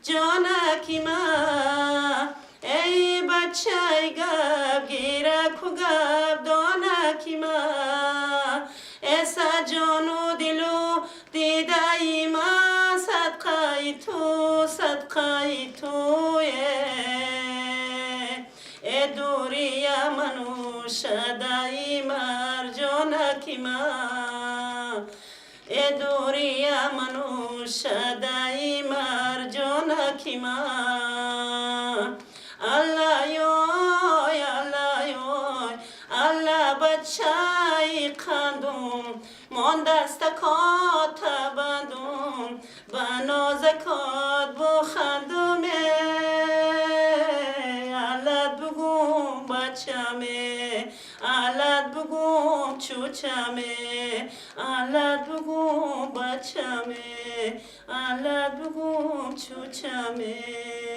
جانکی ما ای بچه گب گیرک و گب دانکی ما ایسا جان و دل و دیده ای ما صدقه تو ای دوری منو شدای مر جانکی ما ای دوری منو شدای مر جانکی ما الله یوی الله یوی الله بچه قندم من دست کات بندم بناز کات بخندم علت بگم بچمه علت بگم چوچمه علت بگم بچمه علت بگم چوچمه